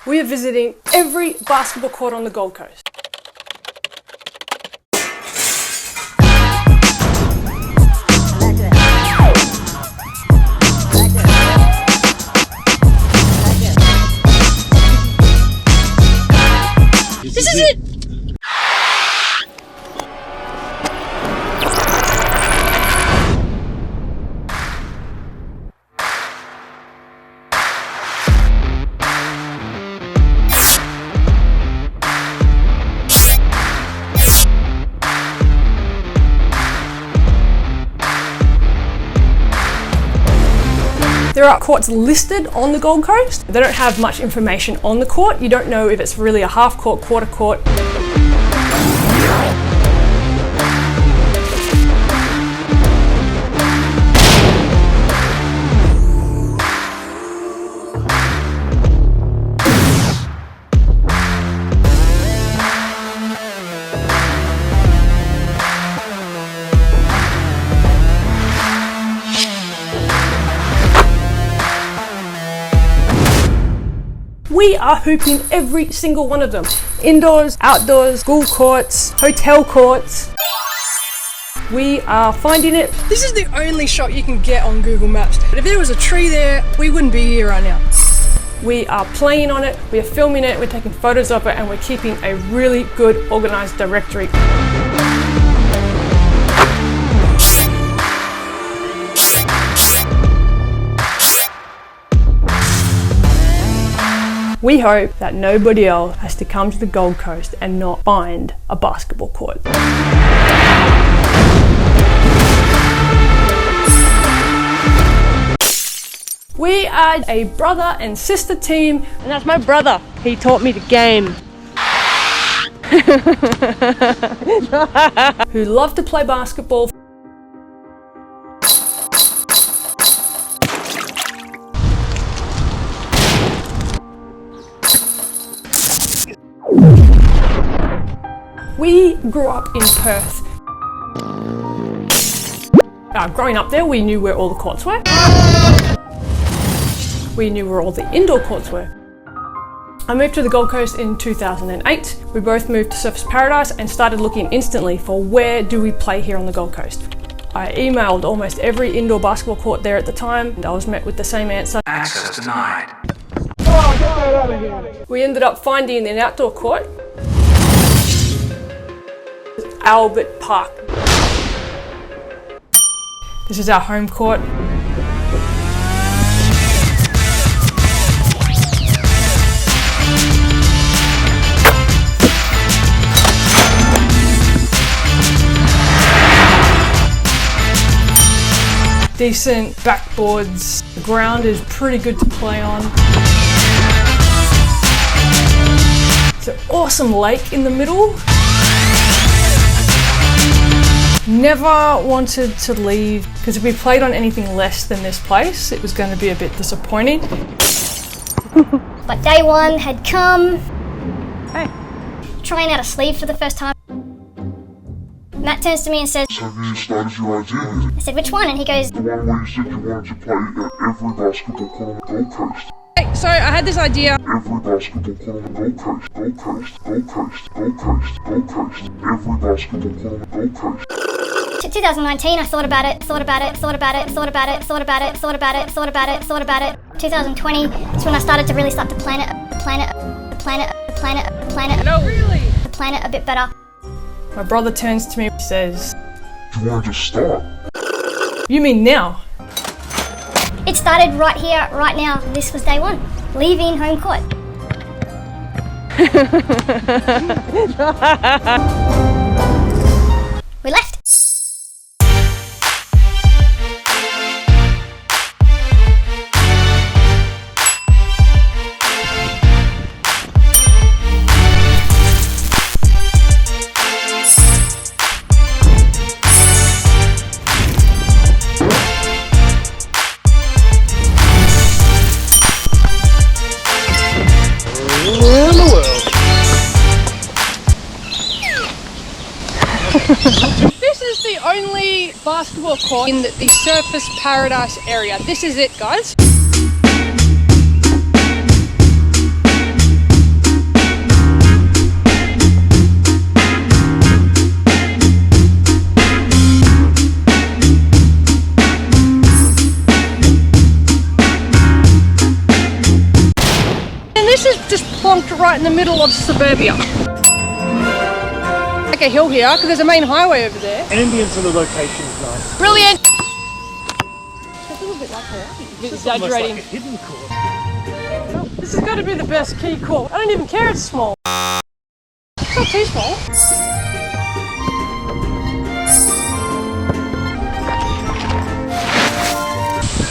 We are visiting every basketball court on the Gold Coast. This is it! There are courts listed on the Gold Coast. They don't have much information on the court. You don't know if it's really a half court, quarter court. We are hooping every single one of them. Indoors, outdoors, school courts, hotel courts. We are finding it. This is the only shot you can get on Google Maps. But if there was a tree there, we wouldn't be here right now. We are playing on it, we are filming it, we're taking photos of it, and we're keeping a really good organized directory. We hope that nobody else has to come to the Gold Coast and not find a basketball court. We are a brother and sister team. And that's my brother. He taught me the game. Who love to play basketball. We grew up in Perth. Growing up there, we knew where all the courts were. We knew where all the indoor courts were. I moved to the Gold Coast in 2008. We both moved to Surfers Paradise and started looking instantly for where do we play here on the Gold Coast. I emailed almost every indoor basketball court there at the time, and I was met with the same answer. Access denied. Oh, get that out of here. We ended up finding an outdoor court. Albert Park. This is our home court. Decent backboards. The ground is pretty good to play on. It's an awesome lake in the middle. Never wanted to leave, because if we played on anything less than this place, it was going to be a bit disappointing. But day one had come. Hey. Trying out a sleeve for the first time. Matt turns to me and says, "Have you started your idea yet?" I said, "Which one?" And he goes, "The one where you said you wanted to play at every basketball court on the Gold Coast. Hey, so I had this idea. Every basketball court on the Gold Coast. Gold Coast. Gold Coast. Gold Coast. Gold Coast. Every basketball court on the Gold Coast." 2019, I thought about it. 2020 is when I started to really start to plan it. No, really? The planet a bit better. My brother turns to me and says, "Do you want to just start?" "You mean now?" It started right here, right now. This was day one. Leaving home court. We left. This is the only basketball court in the Surfers Paradise area. This is it, guys. This is just plonked right in the middle of suburbia. Like a hill here, because there's a main highway over there. Ambience of the location is nice. Brilliant! It's a little bit like Hawaii. A bit exaggerating. Almost like a hidden court. This has got to be the best key court. I don't even care it's small. It's not too small.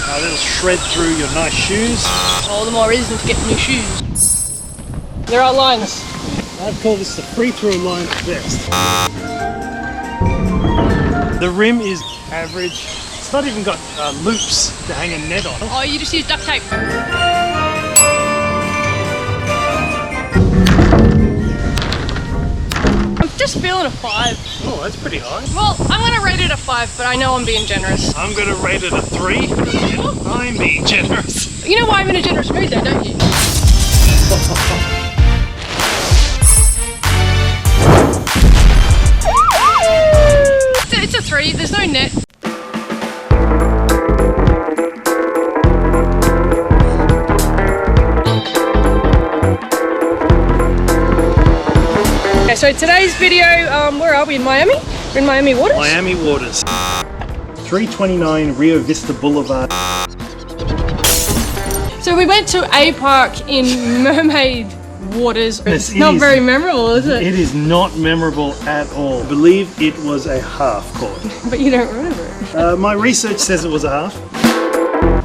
A little shred through your nice shoes. All the more reason to get new shoes. There are lines. I'd call this the free-throw line at best. The rim is average. It's not even got loops to hang a net on. Oh, you just use duct tape. I'm just feeling a 5. Oh, that's pretty high. Well, I'm going to rate it a 5, but I know I'm being generous. I'm going to rate it a 3. I'm being generous. You know why I'm in a generous mood though, don't you? It's a 3, there's no net. Okay, so today's video, where are we, in Miami? We're in Miami waters? Miami waters. 329 Rio Vista Boulevard. So we went to a park in Mermaid waters. Yes, It's not very memorable, is it? It is not memorable at all. I believe it was a half court. But you don't remember it. My research says it was a half.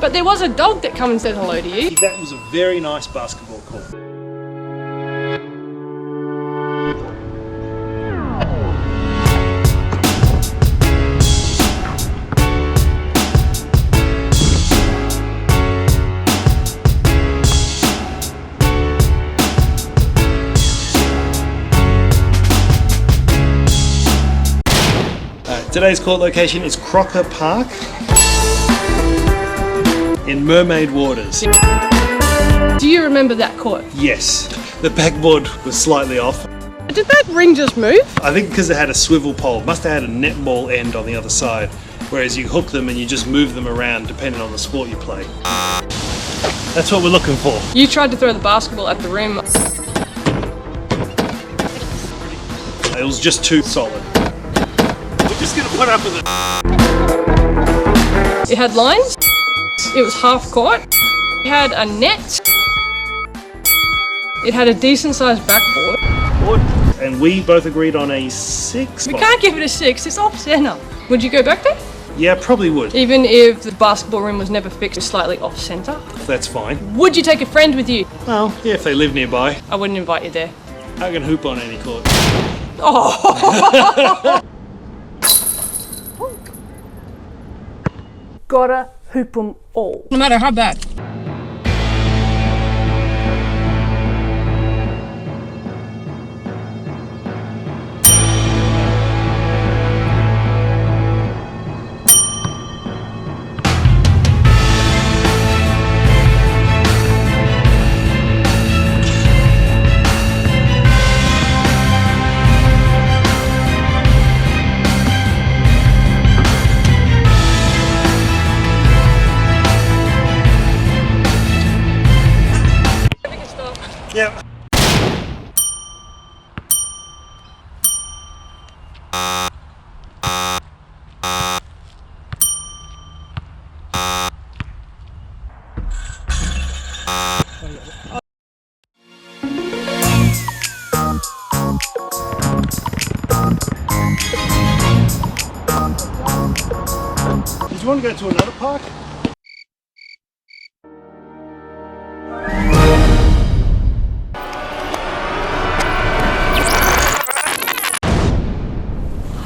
But there was a dog that come and said hello to you. That was a very nice basketball court. Today's court location is Crocker Park in Mermaid waters. Do you remember that court? Yes, the backboard was slightly off. Did that ring just move? I think because it had a swivel pole, must have had a netball end on the other side, whereas you hook them and you just move them around depending on the sport you play. That's what we're looking for. You tried to throw the basketball at the rim. It was just too solid. We're just gonna put up with it. It had lines. It was half court. It had a net. It had a decent sized backboard. And we both agreed on a 6. We can't give it a 6, it's off centre. Would you go back there? Yeah, probably would. Even if the basketball rim was never fixed, it's slightly off centre. That's fine. Would you take a friend with you? Well, yeah, if they live nearby. I wouldn't invite you there. I can hoop on any court. Oh! Gotta hoop 'em all. No matter how bad. Yeah. Did you want to go to another park?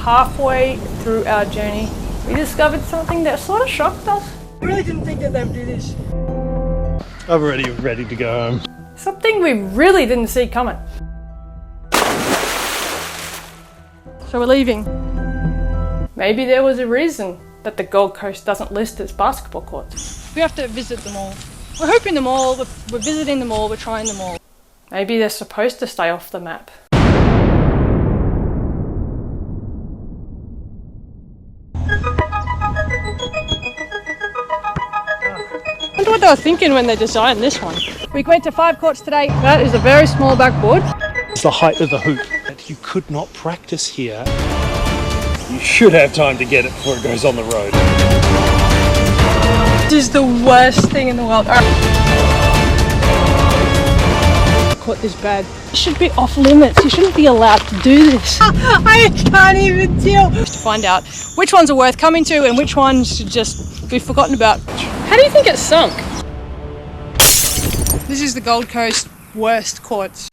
Halfway through our journey, we discovered something that sort of shocked us. I really didn't think that they would do this. I'm already ready to go home. Something we really didn't see coming. So we're leaving. Maybe there was a reason that the Gold Coast doesn't list its basketball courts. We have to visit them all. We're hoping them all, we're visiting them all, we're trying them all. Maybe they're supposed to stay off the map. I wonder what they were thinking when they designed this one. We went to 5 courts today. That is a very small backboard. It's the height of the hoop. You could not practice here. You should have time to get it before it goes on the road. This is the worst thing in the world. Caught this bad. It should be off limits. You shouldn't be allowed to do this. I can't even deal. To find out which ones are worth coming to and which ones should just be forgotten about. How do you think it sunk? This is the Gold Coast worst courts.